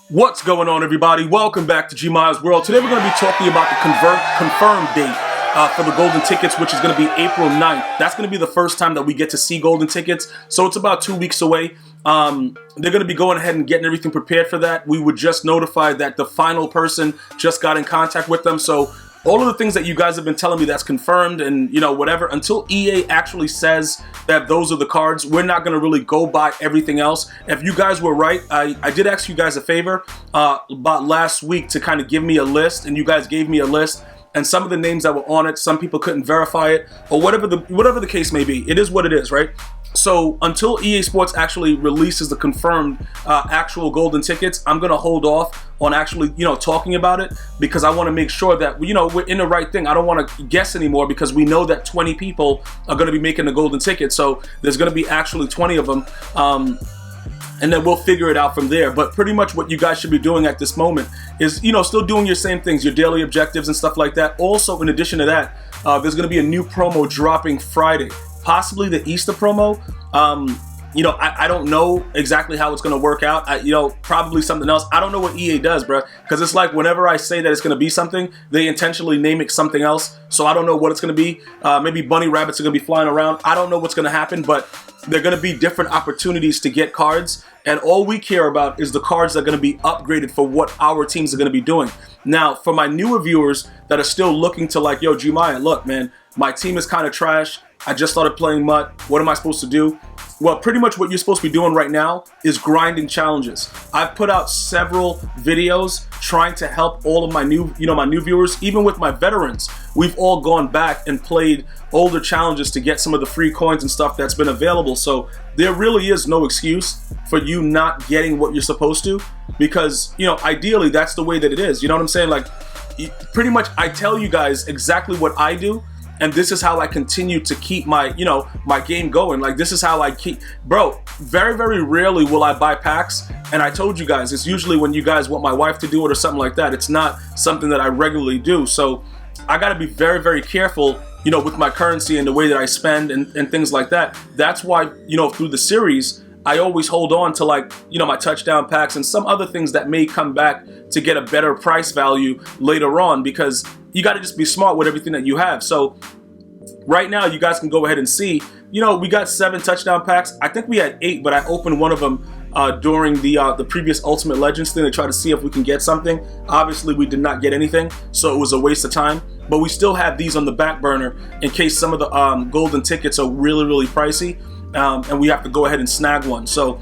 What's going on, everybody? Welcome back to GmiasWorld. Today we're going to be talking about the confirmed date for the golden tickets, which is going to be April 9th. That's going to be the first time that we get to see golden tickets, so it's about 2 weeks away. They're going to be going ahead and getting everything prepared for that. We were just notified that the final person just got in contact with them, so all of the things that you guys have been telling me that's confirmed and, you know, whatever, until EA actually says that those are the cards, we're not going to really go by everything else. If you guys were right, I did ask you guys a favor about last week to kind of give me a list, and you guys gave me a list. And some of the names that were on it, some people couldn't verify it, or whatever the case may be. It is what it is, right? So until EA Sports actually releases the confirmed actual golden tickets, I'm gonna hold off on actually, you know, talking about it, because I want to make sure that, you know, we're in the right thing. I don't want to guess anymore, because we know that 20 people are going to be making the golden ticket. So there's going to be actually 20 of them. And then we'll figure it out from there. But pretty much what you guys should be doing at this moment is, you know, still doing your same things, your daily objectives and stuff like that. Also, in addition to that, there's going to be a new promo dropping Friday, possibly the Easter promo. You know, I don't know exactly how it's going to work out. You know, probably something else. I don't know what EA does, bro, because it's like whenever I say that it's going to be something, they intentionally name it something else. So I don't know what it's going to be. Maybe bunny rabbits are going to be flying around. I don't know what's going to happen, but they're going to be different opportunities to get cards. And all we care about is the cards that are going to be upgraded for what our teams are going to be doing. Now, for my newer viewers that are still looking to like, yo, Gmia, look, man, my team is kind of trash. I just started playing MUT. What am I supposed to do? Well, pretty much what you're supposed to be doing right now is grinding challenges. I've put out several videos trying to help all of my new, my new viewers, even with my veterans. We've all gone back and played older challenges to get some of the free coins and stuff that's been available. So there really is no excuse for you not getting what you're supposed to, because, you know, ideally that's the way that it is. You know what I'm saying? Like, pretty much I tell you guys exactly what I do. And this is how I continue to keep my, you know, my game going. Like, this is how I keep, bro, very, very rarely will I buy packs. And I told you guys, it's usually when you guys want my wife to do it or something like that. It's not something that I regularly do. So I got to be very, very careful, you know, with my currency and the way that I spend and things like that. That's why, you know, through the series, I always hold on to, like, you know, my touchdown packs and some other things that may come back to get a better price value later on, because you got to just be smart with everything that you have. So right now, you guys can go ahead and see, you know, we got 7 touchdown packs. I think we had 8, but I opened one of them during the previous Ultimate Legends thing to try to see if we can get something. Obviously, we did not get anything, so it was a waste of time. But we still have these on the back burner in case some of the golden tickets are really, really pricey, and we have to go ahead and snag one. So,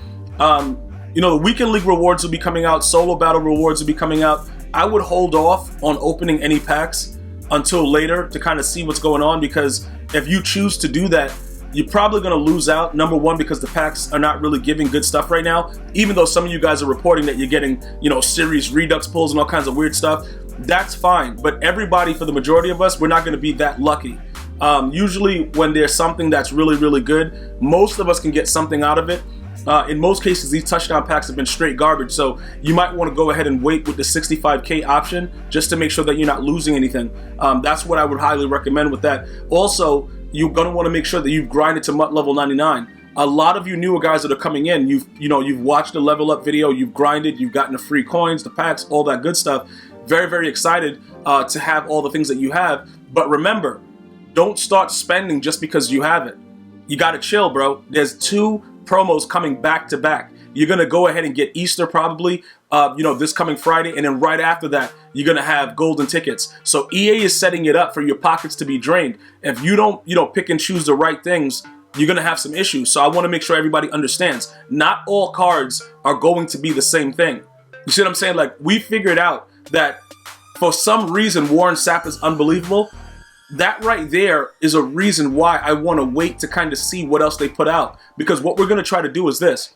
you know, the Weekend League rewards will be coming out. Solo Battle rewards will be coming out. I would hold off on opening any packs until later to kind of see what's going on, because if you choose to do that, you're probably going to lose out. Number one, because the packs are not really giving good stuff right now, even though some of you guys are reporting that you're getting, you know, series redux pulls and all kinds of weird stuff. That's fine, but everybody, for the majority of us, we're not going to be that lucky. Usually when there's something that's really, really good, most of us can get something out of it. In most cases, these touchdown packs have been straight garbage, so you might want to go ahead and wait with the 65K option just to make sure that you're not losing anything. That's what I would highly recommend with that. Also, you're going to want to make sure that you've grinded to MUT level 99. A lot of you newer guys that are coming in, you've watched the level up video, you've grinded, you've gotten the free coins, the packs, all that good stuff. Very, very excited to have all the things that you have. But remember, don't start spending just because you have it. You got to chill, bro. There's 2 promos coming back to back. You're gonna go ahead and get Easter probably, you know, this coming Friday, and then right after that, you're gonna have golden tickets. So EA is setting it up for your pockets to be drained. If you don't, you know, pick and choose the right things, you're gonna have some issues. So I want to make sure everybody understands. Not all cards are going to be the same thing. You see what I'm saying? Like, we figured out that for some reason Warren Sapp is unbelievable. That right there is a reason why I want to wait to kind of see what else they put out. Because what we're going to try to do is this.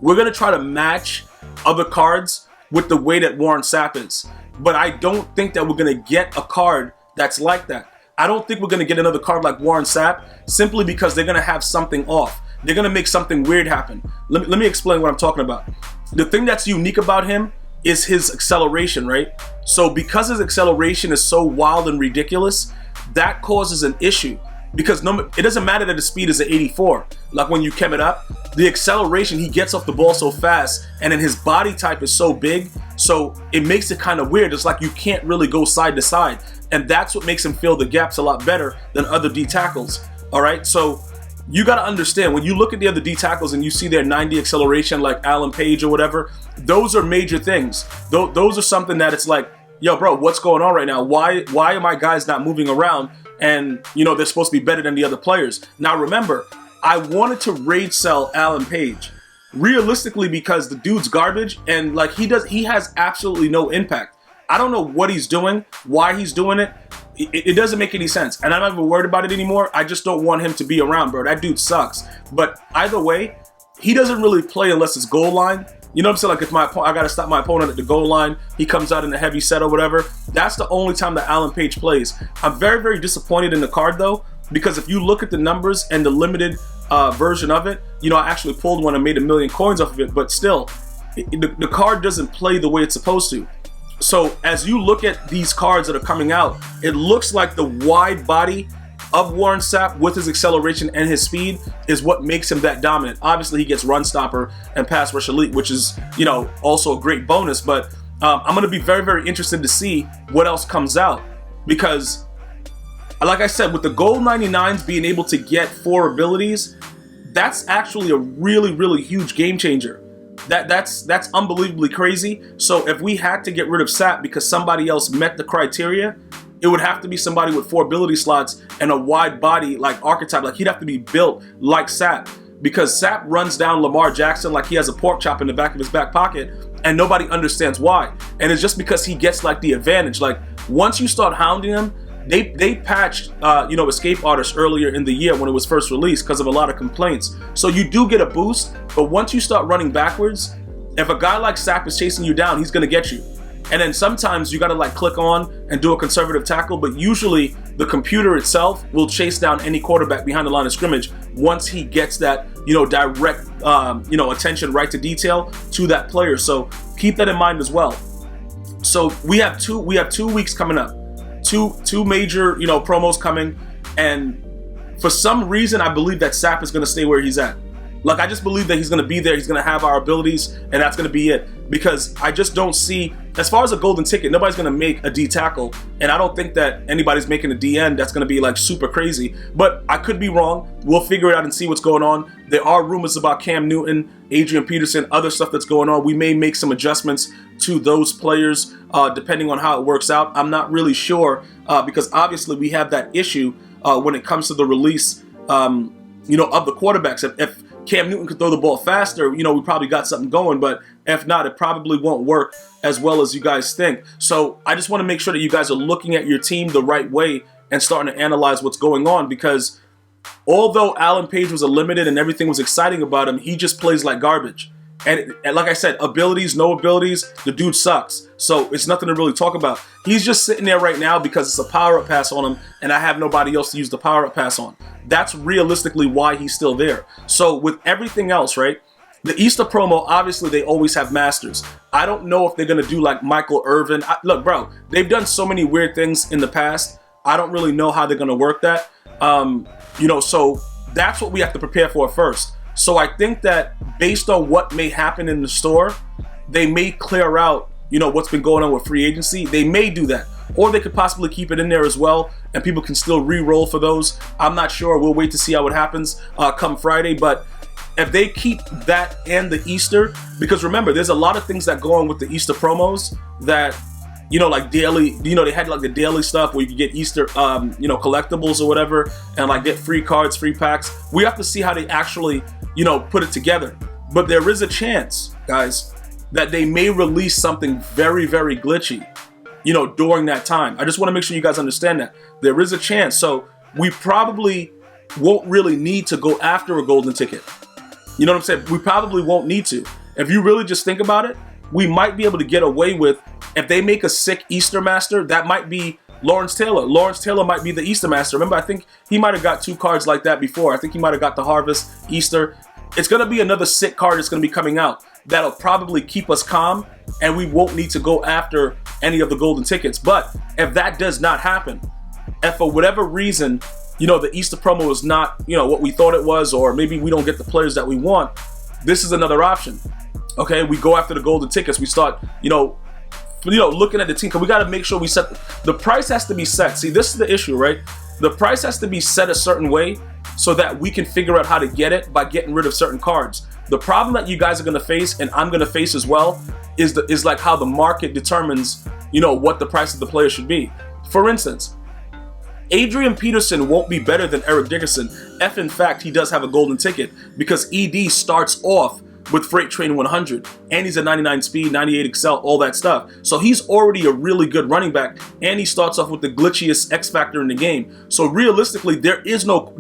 We're going to try to match other cards with the way that Warren Sapp is. But I don't think that we're going to get a card that's like that. I don't think we're going to get another card like Warren Sapp, simply because they're going to have something off. They're going to make something weird happen. Let me explain what I'm talking about. The thing that's unique about him is his acceleration, right? So because his acceleration is so wild and ridiculous, that causes an issue. because it doesn't matter that the speed is at 84. Like when you chem it up, the acceleration, he gets off the ball so fast, and then his body type is so big, so it makes it kind of weird. It's like you can't really go side to side, and that's what makes him fill the gaps a lot better than other D tackles. All right, so you got to understand, when you look at the other D tackles and you see their 90 acceleration, like Alan Page or whatever, those are major things. Those are something that it's like, yo, bro, what's going on right now? Why are my guys not moving around? And, you know, they're supposed to be better than the other players. Now, remember, I wanted to rage sell Alan Page, realistically, because the dude's garbage, and like he has absolutely no impact. I don't know what he's doing, why he's doing it. It doesn't make any sense, and I'm not even worried about it anymore. I just don't want him to be around, bro. That dude sucks. But either way, he doesn't really play unless it's goal line. You know what I'm saying? Like if I got to stop my opponent at the goal line, he comes out in the heavy set or whatever. That's the only time that Alan Page plays. I'm very, very disappointed in the card though, because if you look at the numbers and the limited version of it, you know, I actually pulled one and made 1 million coins off of it, but still, the card doesn't play the way it's supposed to. So as you look at these cards that are coming out, it looks like the wide body of Warren Sapp with his acceleration and his speed is what makes him that dominant. Obviously, he gets run stopper and pass rush elite, which is, you know, also a great bonus. But I'm going to be very, very interested to see what else comes out, because, like I said, with the gold 99s being able to get 4 abilities, that's actually a really, really huge game changer. That's unbelievably crazy. So if we had to get rid of Sapp because somebody else met the criteria, it would have to be somebody with 4 ability slots and a wide body like archetype. Like he'd have to be built like Sapp, because Sapp runs down Lamar Jackson like he has a pork chop in the back of his back pocket, and nobody understands why. And it's just because he gets like the advantage. Like once you start hounding him, they patched you know, escape artists earlier in the year when it was first released because of a lot of complaints. So you do get a boost, but once you start running backwards, if a guy like Sapp is chasing you down, he's gonna get you. And then sometimes you gotta like click on and do a conservative tackle, but usually the computer itself will chase down any quarterback behind the line of scrimmage once he gets that, you know, direct you know, attention right to detail to that player. So keep that in mind as well. So we have 2 weeks coming up. Two major, you know, promos coming, and for some reason I believe that Sapp is going to stay where he's at. Like I just believe that he's going to be there, he's going to have our abilities, and that's going to be it, because I just don't see, as far as a golden ticket, nobody's going to make a D tackle, and I don't think that anybody's making a DN that's going to be like super crazy, but I could be wrong. We'll figure it out and see what's going on. There are rumors about Cam Newton, Adrian Peterson, other stuff that's going on. We may make some adjustments to those players depending on how it works out. I'm not really sure because obviously we have that issue when it comes to the release you know, of the quarterbacks. If Cam Newton could throw the ball faster, you know, we probably got something going, but if not, it probably won't work as well as you guys think. So I just want to make sure that you guys are looking at your team the right way and starting to analyze what's going on, because although Alan Page was a limited and everything was exciting about him, he just plays like garbage. And like I said, abilities, no abilities, the dude sucks. So it's nothing to really talk about. He's just sitting there right now because it's a power-up pass on him, and I have nobody else to use the power-up pass on. That's realistically why he's still there. So with everything else, right, the Easter promo, obviously they always have masters. I don't know if they're going to do like Michael Irvin. Look, bro, they've done so many weird things in the past. I don't really know how they're going to work that. You know, so that's what we have to prepare for first. So I think that based on what may happen in the store, they may clear out, you know, what's been going on with free agency. They may do that. Or they could possibly keep it in there as well, and people can still re-roll for those. I'm not sure. We'll wait to see how it happens come Friday. But if they keep that and the Easter, because remember, there's a lot of things that go on with the Easter promos that, you know, like daily, you know, they had like the daily stuff where you could get Easter, you know, collectibles or whatever, and like get free cards, free packs. We have to see how they actually, you know, put it together. But there is a chance, guys, that they may release something very, very glitchy, you know, during that time. I just want to make sure you guys understand that. There is a chance. So we probably won't really need to go after a golden ticket. You know what I'm saying? We probably won't need to. If you really just think about it, we might be able to get away with, if they make a sick Easter Master, that might be Lawrence Taylor. Lawrence Taylor might be the Easter Master. Remember, I think he might have got 2 cards like that before. I think he might have got the Harvest, Easter. It's going to be another sick card that's going to be coming out that'll probably keep us calm, and we won't need to go after any of the golden tickets. But if that does not happen, if for whatever reason the Easter promo is not, what we thought it was, or maybe we don't get the players that we want, this is another option. Okay, we go after the golden tickets. We start, looking at the team, because we got to make sure we set the price has to be set. See, this is the issue, right? The price has to be set a certain way so that we can figure out how to get it by getting rid of certain cards. The problem that you guys are going to face, and I'm going to face as well, is like how the market determines, what the price of the player should be. For instance, Adrian Peterson won't be better than Eric Dickerson if in fact he does have a golden ticket, because ED starts off with Freight Train 100 and he's a 99 speed, 98 excel, all that stuff. So he's already a really good running back, and he starts off with the glitchiest X factor in the game. So realistically, there is no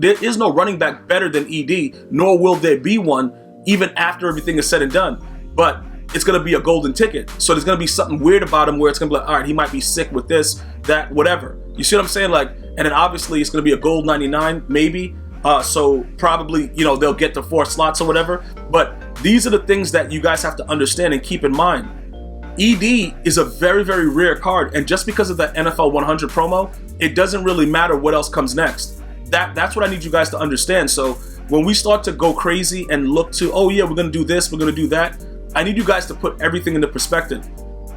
running back better than ED, nor will there be one even after everything is said and done. But it's going to be a golden ticket. So there's going to be something weird about him where it's going to be like, all right, he might be sick with this, that, whatever. You see what I'm saying? Like, and then obviously it's going to be a gold 99, maybe. So probably, they'll get the 4 slots or whatever. But these are the things that you guys have to understand and keep in mind. ED is a very, very rare card. And just because of that NFL 100 promo, it doesn't really matter what else comes next. That's what I need you guys to understand. So when we start to go crazy and look to, oh yeah, we're going to do this, we're going to do that, I need you guys to put everything into perspective.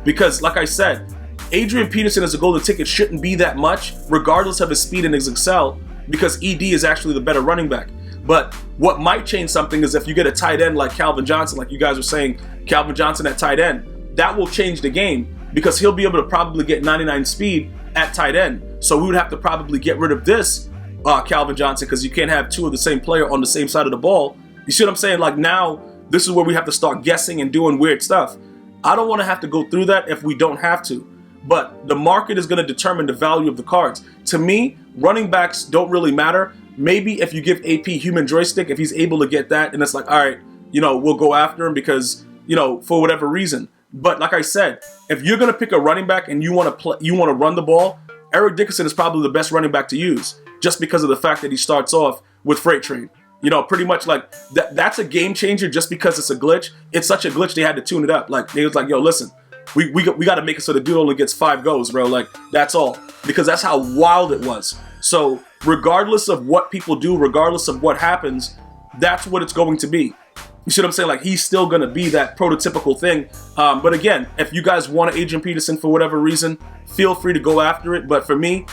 Because like I said, Adrian Peterson as a golden ticket shouldn't be that much, regardless of his speed and his excel, because ED is actually the better running back. But what might change something is if you get a tight end like Calvin Johnson, like you guys were saying, Calvin Johnson at tight end, that will change the game, because he'll be able to probably get 99 speed at tight end. So we would have to probably get rid of this Calvin Johnson, because you can't have 2 of the same player on the same side of the ball. You see what I'm saying? Like, now this is where we have to start guessing and doing weird stuff. I don't want to have to go through that if we don't have to. But the market is going to determine the value of the cards. To me, running backs don't really matter. Maybe if you give AP human joystick, if he's able to get that, and it's like, all right, we'll go after him because, for whatever reason. But like I said, if you're going to pick a running back and you want to run the ball, Eric Dickerson is probably the best running back to use, just because of the fact that he starts off with Freight Train. Pretty much like that's a game changer just because it's a glitch. It's such a glitch they had to tune it up. Like, they was like, yo, listen, we got to make it so the dude only gets 5 goes, bro. Like, that's all. Because that's how wild it was. So regardless of what people do, regardless of what happens, that's what it's going to be. You see what I'm saying? Like, he's still going to be that prototypical thing. But again, if you guys want Adrian Peterson for whatever reason, feel free to go after it. But for me,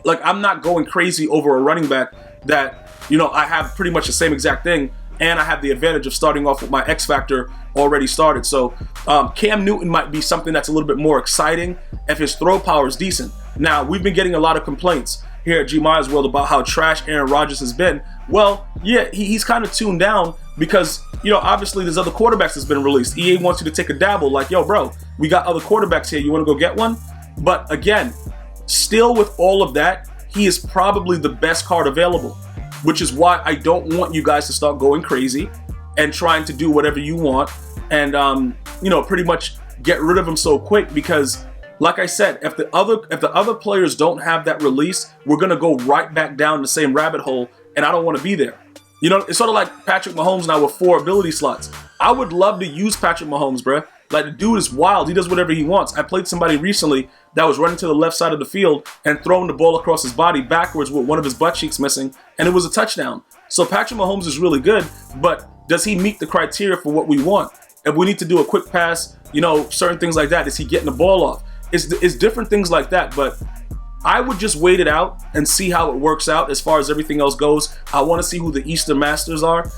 I'm not going crazy over a running back that, I have pretty much the same exact thing, and I have the advantage of starting off with my X Factor already started. So Cam Newton might be something that's a little bit more exciting if his throw power is decent. Now, we've been getting a lot of complaints here at GmiasWorld about how trash Aaron Rodgers has been. Well, yeah, he's kind of tuned down because, obviously there's other quarterbacks that's been released. EA wants you to take a dabble, like, yo, bro, we got other quarterbacks here. You want to go get one? But again, still with all of that, he is probably the best card available, which is why I don't want you guys to start going crazy and trying to do whatever you want and, pretty much get rid of him so quick, because like I said, if the other players don't have that release, we're going to go right back down the same rabbit hole, and I don't want to be there. It's sort of like Patrick Mahomes now with 4 ability slots. I would love to use Patrick Mahomes, bruh. Like, the dude is wild. He does whatever he wants. I played somebody recently that was running to the left side of the field and throwing the ball across his body backwards with one of his butt cheeks missing, and it was a touchdown. So Patrick Mahomes is really good, but does he meet the criteria for what we want? If we need to do a quick pass, certain things like that, is he getting the ball off? It's different things like that, but I would just wait it out and see how it works out as far as everything else goes. I want to see who the Easter Masters are.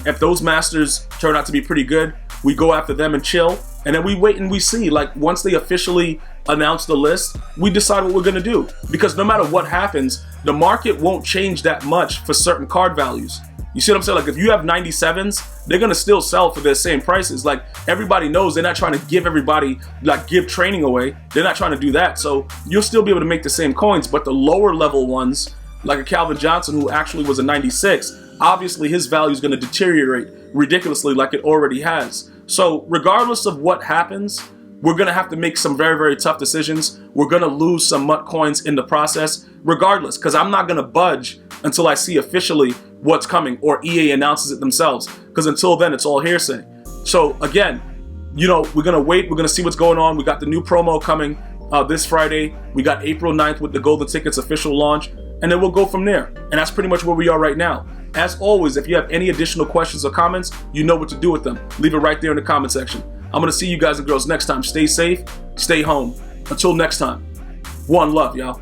If those Masters turn out to be pretty good, we go after them and chill. And then we wait and we see. Like, once they officially announce the list, we decide what we're going to do. Because no matter what happens, the market won't change that much for certain card values. You see what I'm saying? Like, if you have 97s, they're going to still sell for their same prices. Like, everybody knows they're not trying to give everybody, give training away. They're not trying to do that. So you'll still be able to make the same coins. But the lower level ones, like a Calvin Johnson, who actually was a 96, obviously his value is going to deteriorate ridiculously like it already has. So regardless of what happens, we're going to have to make some very, very tough decisions. We're going to lose some MUT coins in the process, regardless, because I'm not going to budge until I see officially what's coming or EA announces it themselves, because until then, it's all hearsay. So again, we're going to wait. We're going to see what's going on. We got the new promo coming this Friday. We got April 9th with the Golden Tickets official launch. and then we'll go from there. And that's pretty much where we are right now. As always, if you have any additional questions or comments, you know what to do with them. Leave it right there in the comment section. I'm going to see you guys and girls next time. Stay safe, stay home. Until next time, one love, y'all.